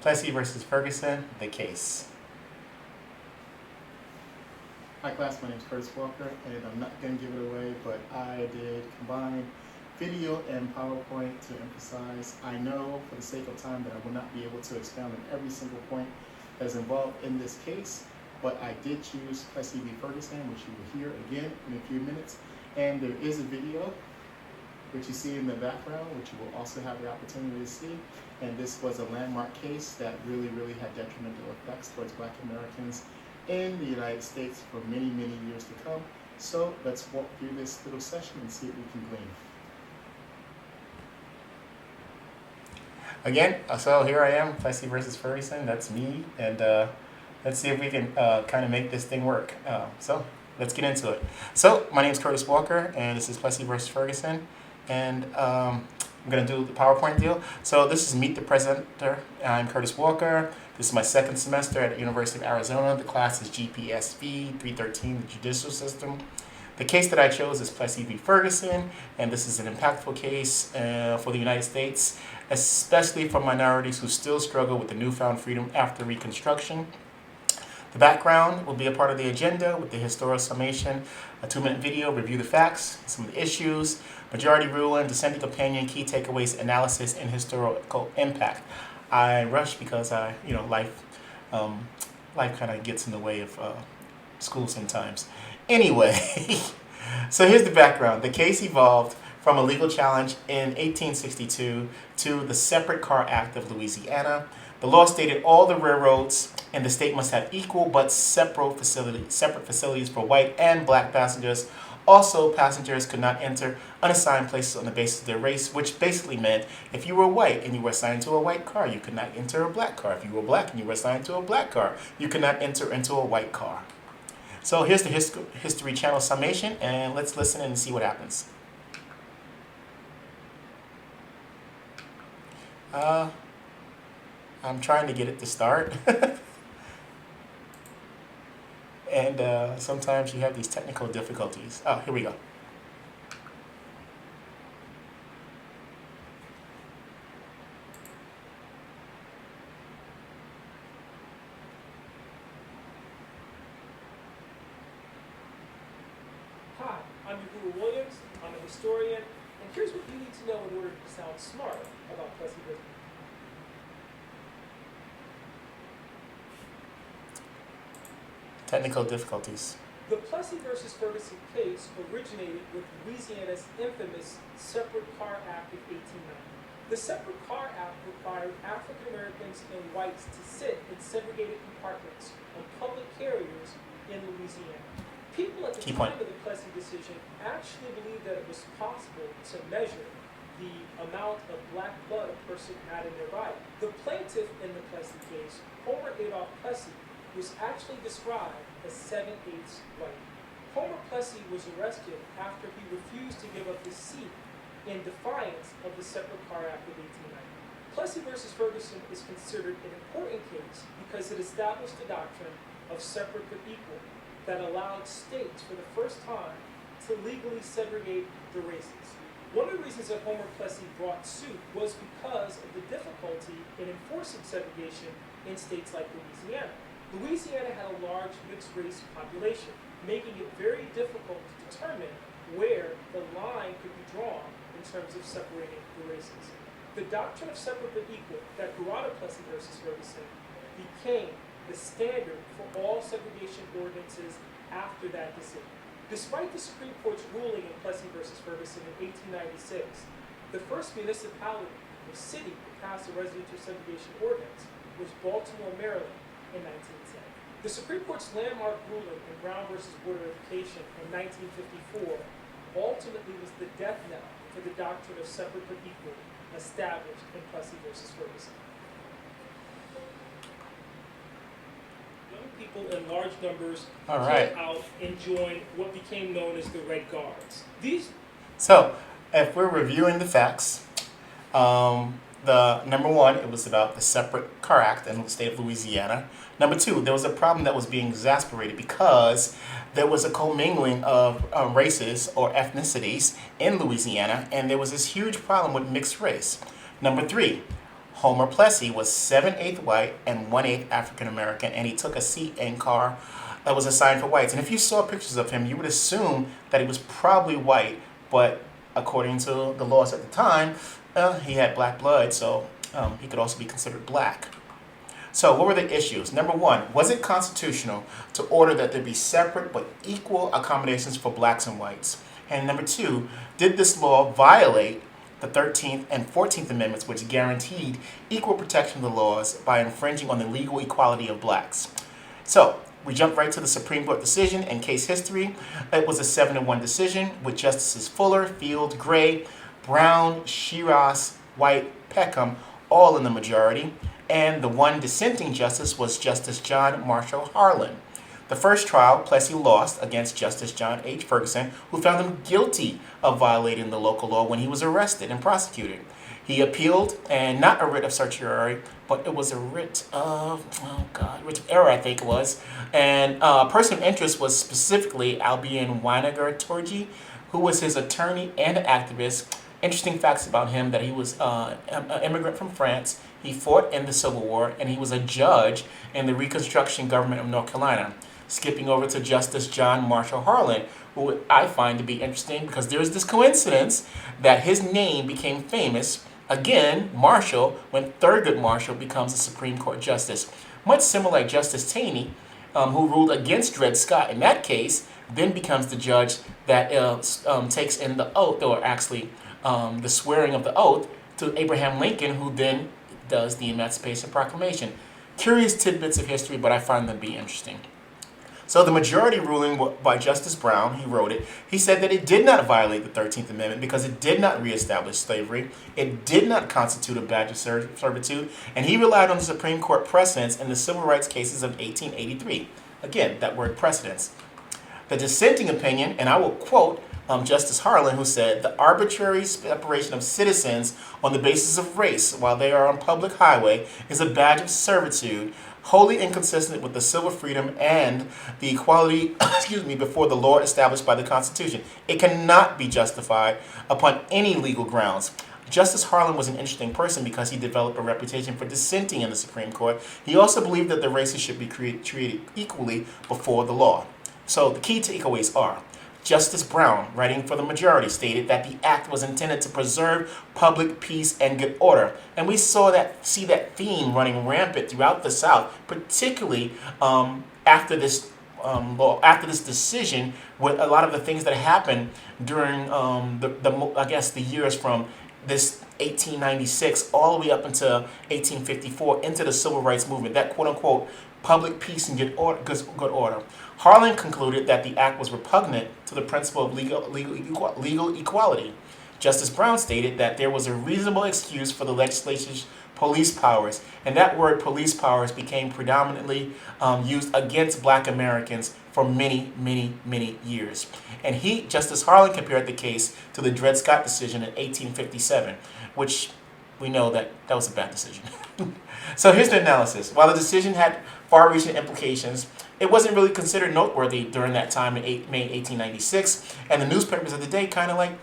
Plessy versus Ferguson, the case. Hi class, my name is Curtis Walker, and I'm not going to give it away, but I did combine video and PowerPoint to emphasize. I know for the sake of time that I will not be able to expound on every single point that's involved in this case, but I did choose Plessy v. Ferguson, which you will hear again in a few minutes. And there is a video, which you see in the background, which you will also have the opportunity to see. And this was a landmark case that really had detrimental effects towards Black Americans in the United States for many years to come. So let's walk through this little session and see what we can glean. Again, so here I am, Plessy versus Ferguson, that's me, and let's see if we can kind of make this thing work. So let's get into it. So my name is Curtis Walker, and this is Plessy versus Ferguson, and I'm going to do the PowerPoint deal. So this is Meet the Presenter. I'm Curtis Walker. This is my second semester at the University of Arizona. The class is GPSV 313, the judicial system. The case that I chose is Plessy v. Ferguson, and this is an impactful case for the United States, especially for minorities who still struggle with the newfound freedom after Reconstruction. The background will be a part of the agenda with the historical summation, a 2-minute video, review the facts, some of the issues, majority ruling, dissenting opinion, key takeaways, analysis, and historical impact. I rush because life kind of gets in the way of school sometimes. Anyway, so here's the background. The case evolved from a legal challenge in 1862 to the Separate Car Act of Louisiana. The law stated all the railroads in the state must have equal but separate facilities for white and black passengers. Also, passengers could not enter unassigned places on the basis of their race, which basically meant if you were white and you were assigned to a white car, you could not enter a black car. If you were black and you were assigned to a black car, you could not enter into a white car. So here's the History Channel summation, and let's listen and see what happens. I'm trying to get it to start. And sometimes you have these technical difficulties. Oh, here we go. Hi, I'm Uhuru Williams. I'm a historian, and here's what you need to know in order to sound smart about Plessy versus Technical difficulties. The Plessy versus Ferguson case originated with Louisiana's infamous Separate Car Act of 1890. The Separate Car Act required African Americans and whites to sit in segregated compartments on public carriers in Louisiana. People at the time of the Plessy decision actually believed that it was possible to measure the amount of black blood a person had in their body. The plaintiff in the Plessy case, Homer Adolph Plessy, was actually described as 7/8 white. Homer Plessy was arrested after he refused to give up his seat in defiance of the Separate Car Act of 1890. Plessy versus Ferguson is considered an important case because it established the doctrine of separate but equal that allowed states for the first time to legally segregate the races. One of the reasons that Homer Plessy brought suit was because of the difficulty in enforcing segregation in states like Louisiana. Louisiana had a large mixed-race population, making it very difficult to determine where the line could be drawn in terms of separating the races. The doctrine of separate but equal that grew out of Plessy versus Ferguson became the standard for all segregation ordinances after that decision. Despite the Supreme Court's ruling in Plessy versus Ferguson in 1896, the first municipality or city to pass a residential segregation ordinance was Baltimore, Maryland, in 1910. The Supreme Court's landmark ruling in Brown versus Board of Education in 1954 ultimately was the death knell for the doctrine of separate but equal established in Plessy versus Ferguson. Young people in large numbers came out and joined what became known as the Red Guards. So, if we're reviewing the facts, the number one, it was about the Separate Car Act in the state of Louisiana. Number two, there was a problem that was being exacerbated because there was a commingling of races or ethnicities in Louisiana, and there was this huge problem with mixed race. Number three, Homer Plessy was 7/8 white and 1/8 African American, and he took a seat in car that was assigned for whites. And if you saw pictures of him, you would assume that he was probably white, but according to the laws at the time, he had black blood, so he could also be considered black. So what were the issues? Number one, was it constitutional to order that there be separate but equal accommodations for blacks and whites? And number two, did this law violate the 13th and 14th Amendments, which guaranteed equal protection of the laws by infringing on the legal equality of blacks? So we jump right to the Supreme Court decision and case history. It was a 7-1 decision with Justices Fuller, Field, Gray, Brown, Shiras, White, Peckham, all in the majority. And the one dissenting justice was Justice John Marshall Harlan. The first trial, Plessy lost against Justice John H. Ferguson, who found him guilty of violating the local law when he was arrested and prosecuted. He appealed, and not a writ of certiorari, but it was a writ of, writ of error, I think it was. And a person of interest was specifically Albion Weiniger Torgy, who was his attorney and an activist. Interesting facts about him that he was an immigrant from France. He fought in the Civil War, and he was a judge in the Reconstruction government of North Carolina. Skipping over to Justice John Marshall Harlan, who I find to be interesting because there's this coincidence that his name became famous, again, Marshall, when Thurgood Marshall becomes a Supreme Court justice. Much similar like Justice Taney, who ruled against Dred Scott in that case, then becomes the judge that takes in the oath, or actually the swearing of the oath to Abraham Lincoln, who then does the Emancipation Proclamation. Curious tidbits of history, but I find them to be interesting. So the majority ruling by Justice Brown, he wrote it, he said that it did not violate the 13th Amendment because it did not reestablish slavery, it did not constitute a badge of servitude, and he relied on the Supreme Court precedents in the civil rights cases of 1883. Again, that word precedents. The dissenting opinion, and I will quote Justice Harlan, who said, the arbitrary separation of citizens on the basis of race while they are on public highway is a badge of servitude, wholly inconsistent with the civil freedom and the equality before the law established by the Constitution. It cannot be justified upon any legal grounds. Justice Harlan was an interesting person because he developed a reputation for dissenting in the Supreme Court. He also believed that the races should be treated equally before the law. So the key takeaways are: Justice Brown, writing for the majority, stated that the act was intended to preserve public peace and good order. And we see that theme running rampant throughout the South, particularly after this decision, with a lot of the things that happened during the years from this 1896 all the way up until 1854 into the Civil Rights Movement, that quote-unquote public peace and good order. Harlan concluded that the act was repugnant to the principle of legal equality. Justice Brown stated that there was a reasonable excuse for the legislature's police powers, and that word police powers became predominantly used against black Americans for many, many, many years. And Justice Harlan compared the case to the Dred Scott decision in 1857, which we know that was a bad decision. So here's the analysis. While the decision had far-reaching implications, it wasn't really considered noteworthy during that time in May 1896, and the newspapers of the day kind of like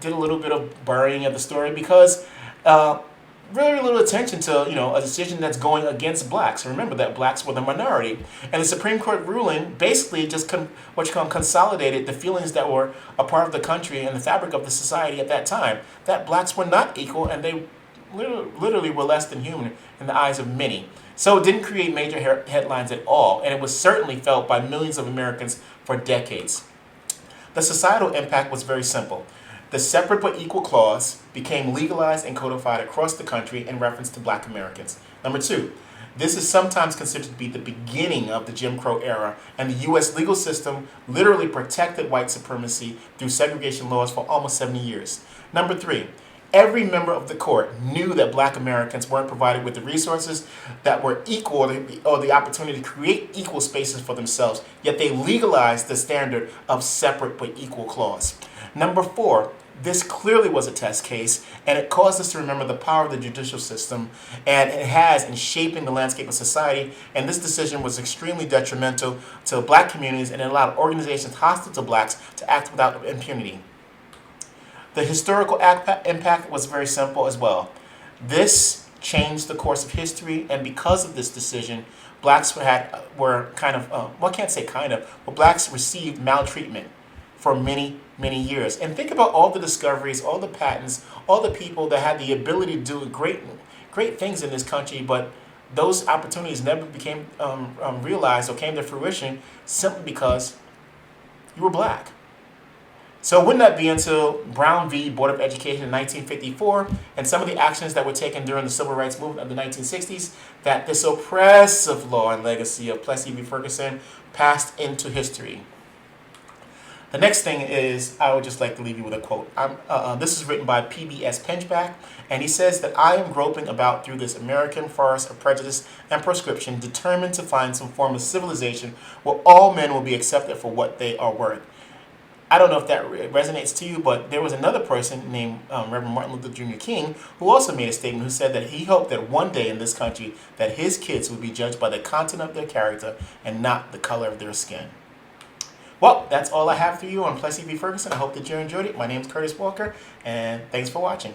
did a little bit of burying of the story because really little attention to a decision that's going against blacks. Remember that blacks were the minority, and the Supreme Court ruling basically just consolidated the feelings that were a part of the country and the fabric of the society at that time, that blacks were not equal and they literally were less than human in the eyes of many. So it didn't create major headlines at all, and it was certainly felt by millions of Americans for decades. The societal impact was very simple. The separate but equal clause became legalized and codified across the country in reference to black Americans. Number two, this is sometimes considered to be the beginning of the Jim Crow era, and the U.S. legal system literally protected white supremacy through segregation laws for almost 70 years. Number three, every member of the court knew that black Americans weren't provided with the resources that were equal or the opportunity to create equal spaces for themselves, yet they legalized the standard of separate but equal clause. Number four, this clearly was a test case, and it caused us to remember the power of the judicial system, and it has in shaping the landscape of society, and this decision was extremely detrimental to black communities, and it allowed organizations hostile to blacks to act without impunity. The historical impact was very simple as well. This changed the course of history, and because of this decision, blacks were kind of well, I can't say kind of, but blacks received maltreatment for many, many years. And think about all the discoveries, all the patents, all the people that had the ability to do great things in this country, but those opportunities never became realized or came to fruition simply because you were black. So it would not be until Brown v. Board of Education in 1954 and some of the actions that were taken during the Civil Rights Movement of the 1960s that this oppressive law and legacy of Plessy v. Ferguson passed into history. The next thing is, I would just like to leave you with a quote. This is written by P.B.S. Pinchback, and he says that I am groping about through this American forest of prejudice and proscription, determined to find some form of civilization where all men will be accepted for what they are worth. I don't know if that resonates to you, but there was another person named Reverend Martin Luther Jr. King who also made a statement who said that he hoped that one day in this country that his kids would be judged by the content of their character and not the color of their skin. Well, that's all I have for you on Plessy v. Ferguson. I hope that you enjoyed it. My name is Curtis Walker, and thanks for watching.